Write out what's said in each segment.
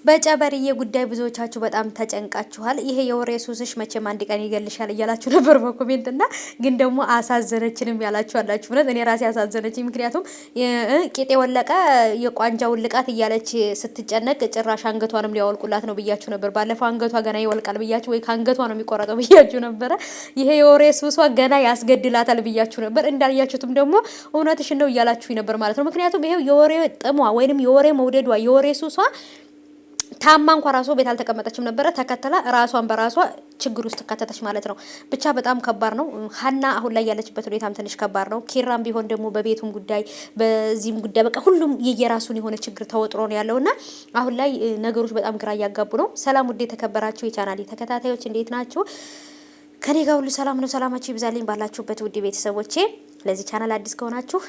በጨበርዬ ጉዳይ ብዙዎቻችሁ በጣም ተጨንቃችኋል። ይሄ የወሬ ሱስሽ መቼም አንድ ቀን ይገልሻል እያላችሁ ነበር በኮሜንት እና ግን ደግሞ አሳዘነችንም ያላችሁ አላችሁ። እውነት እኔ ራሴ አሳዘነችኝ። ምክንያቱም ቂጤ ወለቀ የቋንጃ ውልቃት እያለች ስትጨነቅ ጭራሽ አንገቷንም ሊያወልቁላት ነው ብያችሁ ነበር። ባለፈው አንገቷ ገና ይወልቃል ብያችሁ ወይ ከአንገቷ ነው የሚቆረጠው ብያችሁ ነበረ። ይሄ የወሬ ሱሷ ገና ያስገድላታል ብያችሁ ነበር። እንዳያችሁትም ደግሞ እውነትሽ ነው እያላችሁ ነበር ማለት ነው። ምክንያቱም ይሄው የወሬ ጥሟ ወይንም የወሬ መውደዷ የወሬ ሱሷ ታማ እንኳን ራሷ ቤት አልተቀመጠችም ነበረ። ተከተላ ራሷን በራሷ ችግር ውስጥ ከተተች ማለት ነው። ብቻ በጣም ከባድ ነው። ሀና አሁን ላይ ያለችበት ሁኔታም ትንሽ ከባድ ነው። ኪራም ቢሆን ደግሞ በቤቱም ጉዳይ በዚህም ጉዳይ በቃ ሁሉም የየራሱን የሆነ ችግር ተወጥሮ ነው ያለውና አሁን ላይ ነገሮች በጣም ግራ እያጋቡ ነው። ሰላም ውድ የተከበራችሁ የቻናሌ ተከታታዮች እንዴት ናችሁ? ከኔ ጋር ሁሉ ሰላም ነው። ሰላማችሁ ይብዛልኝ ባላችሁበት ውድ ቤተሰቦቼ። ለዚህ ቻናል አዲስ ከሆናችሁ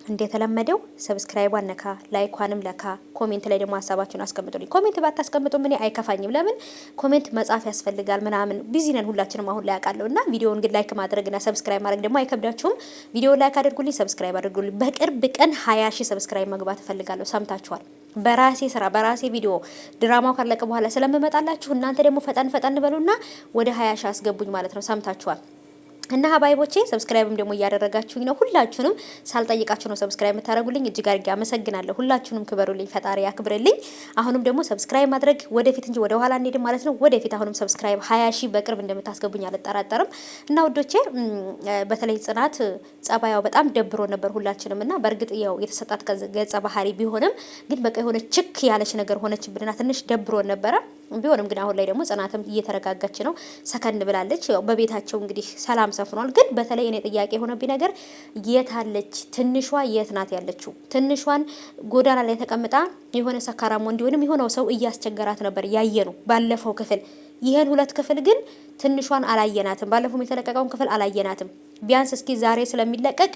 እንደተለመደው ሰብስክራይቧን ነካ ላይኳንም ለካ ኮሜንት ላይ ደግሞ ሀሳባችሁን አስቀምጡልኝ። ኮሜንት ባታስቀምጡ ምን አይከፋኝም። ለምን ኮሜንት መጻፍ ያስፈልጋል ምናምን ቢዚ ነን ሁላችንም አሁን ላይ አውቃለሁና ቪዲዮውን ግን ላይክ ማድረግና ሰብስክራይብ ማድረግ ደግሞ አይከብዳችሁም። ቪዲዮውን ላይክ አድርጉልኝ፣ ሰብስክራይብ አድርጉልኝ። በቅርብ ቀን 20,000 ሰብስክራይብ መግባት እፈልጋለሁ። ሰምታችኋል። በራሴ ስራ በራሴ ቪዲዮ ድራማው ካለቀ በኋላ ስለምመጣላችሁ እናንተ ደግሞ ፈጠን ፈጠን በሉና ወደ 20,000 አስገቡኝ ማለት ነው። ሰምታችኋል። እና ሀባይቦቼ ሰብስክራይብም ደግሞ እያደረጋችሁኝ ነው። ሁላችሁንም ሳልጠይቃችሁ ነው ሰብስክራይብ የምታደርጉልኝ። እጅግ አድርጌ አመሰግናለሁ። ሁላችሁንም ክበሩልኝ፣ ፈጣሪ ያክብርልኝ። አሁንም ደግሞ ሰብስክራይብ ማድረግ ወደፊት እንጂ ወደ ኋላ እንሄድም ማለት ነው። ወደፊት አሁንም ሰብስክራይብ 20,000 በቅርብ እንደምታስገቡኝ አልጠራጠርም። እና ውዶቼ በተለይ ጽናት ጸባያው በጣም ደብሮ ነበር ሁላችንም። እና በእርግጥ ያው የተሰጣት ገጸ ባህሪ ቢሆንም ግን በቃ የሆነ ችክ ያለች ነገር ሆነችብንና ትንሽ ደብሮ ነበረ። ቢሆንም ግን አሁን ላይ ደግሞ ጽናትም እየተረጋጋች ነው፣ ሰከን ብላለች። ያው በቤታቸው እንግዲህ ሰላም ሰፍኗል። ግን በተለይ እኔ ጥያቄ የሆነብኝ ነገር የት አለች ትንሿ? የት ናት ያለችው? ትንሿን ጎዳና ላይ ተቀምጣ የሆነ ሰካራም እንዲሆንም የሆነው ሰው እያስቸገራት ነበር ያየነው ባለፈው ክፍል። ይሄን ሁለት ክፍል ግን ትንሿን አላየናትም። ባለፈው የተለቀቀውን ክፍል አላየናትም። ቢያንስ እስኪ ዛሬ ስለሚለቀቅ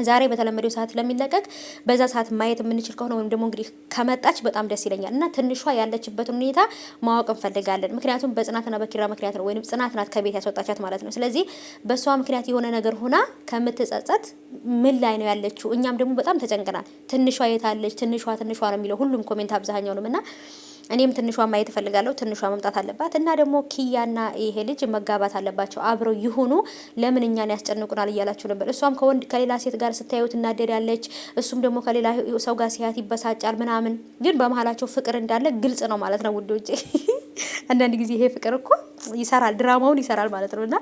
ዛሬ በተለመደው ሰዓት ለሚለቀቅ በዛ ሰዓት ማየት የምንችል ከሆነ ወይም ደግሞ እንግዲህ ከመጣች በጣም ደስ ይለኛል። እና ትንሿ ያለችበትን ሁኔታ ማወቅ እንፈልጋለን። ምክንያቱም በጽናትና በኪራ ምክንያት ነው፣ ወይንም ጽናት ናት ከቤት ያስወጣቻት ማለት ነው። ስለዚህ በሷ ምክንያት የሆነ ነገር ሆና ከምትጸጸት ምን ላይ ነው ያለችው? እኛም ደግሞ በጣም ተጨንቀናል። ትንሿ የታለች? ትንሿ ነው የሚለው ሁሉም ኮሜንት አብዛኛውንም እና እኔም ትንሿ ማየት እፈልጋለሁ። ትንሿ መምጣት አለባት እና ደግሞ ኪያና ይሄ ልጅ መጋባት አለባቸው። አብረው ይሁኑ። ለምን እኛን ያስጨንቁናል እያላችሁ ነበር። እሷም ከሌላ ሴት ጋር ስታዩት እናደዳለች፣ እሱም ደግሞ ከሌላ ሰው ጋር ሲያት ይበሳጫል ምናምን። ግን በመሀላቸው ፍቅር እንዳለ ግልጽ ነው ማለት ነው ውዶቼ። አንዳንድ ጊዜ ይሄ ፍቅር እኮ ይሰራል፣ ድራማውን ይሰራል ማለት ነውና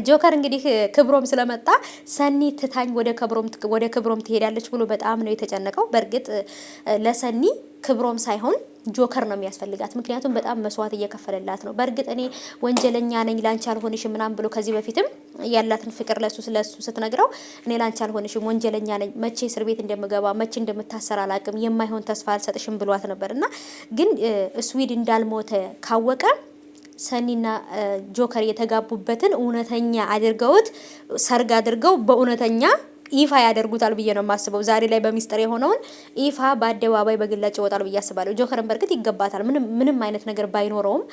ጆከር እንግዲህ ክብሮም ስለመጣ ሰኒ ትታኝ ወደ ክብሮም ትሄዳለች ብሎ በጣም ነው የተጨነቀው። በእርግጥ ለሰኒ ክብሮም ሳይሆን ጆከር ነው የሚያስፈልጋት። ምክንያቱም በጣም መስዋዕት እየከፈለላት ነው። በእርግጥ እኔ ወንጀለኛ ነኝ ላንቺ አልሆንሽም ምናምን ብሎ ከዚህ በፊትም ያላትን ፍቅር ለሱ ስትነግረው እኔ ላንቺ አልሆንሽም ወንጀለኛ ነኝ፣ መቼ እስር ቤት እንደምገባ መቼ እንደምታሰር አላቅም፣ የማይሆን ተስፋ አልሰጥሽም ብሏት ነበርና ግን ስዊድ እንዳልሞተ ካወቀ ሰኒና ጆከር የተጋቡበትን እውነተኛ አድርገውት ሰርግ አድርገው በእውነተኛ ይፋ ያደርጉታል ብዬ ነው የማስበው። ዛሬ ላይ በሚስጥር የሆነውን ይፋ በአደባባይ በግላጭ ይወጣል ብዬ አስባለሁ። ጆከርን በርግጥ ይገባታል፣ ምንም አይነት ነገር ባይኖረውም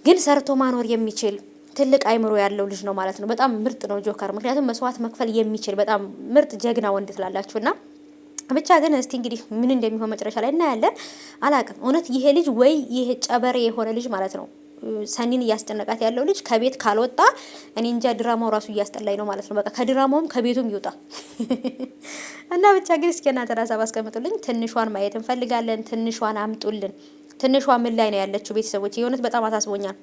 ግን ሰርቶ ማኖር የሚችል ትልቅ አይምሮ ያለው ልጅ ነው ማለት ነው። በጣም ምርጥ ነው ጆከር። ምክንያቱም መስዋዕት መክፈል የሚችል በጣም ምርጥ ጀግና ወንድ ትላላችሁና ብቻ ግን እስቲ እንግዲህ ምን እንደሚሆን መጨረሻ ላይ እናያለን። አላቅም እውነት ይሄ ልጅ ወይ ይሄ ጨበሬ የሆነ ልጅ ማለት ነው ሰኒን እያስጨነቃት ያለው ልጅ ከቤት ካልወጣ እኔ እንጃ ድራማው ራሱ እያስጠላኝ ነው ማለት ነው። በቃ ከድራማውም ከቤቱም ይውጣ እና ብቻ ግን እስኪ እናንተ ሀሳብ አስቀምጡልኝ። ትንሿን ማየት እንፈልጋለን። ትንሿን አምጡልን። ትንሿ ምን ላይ ነው ያለችው? ቤተሰቦች የእውነት በጣም አሳስቦኛል።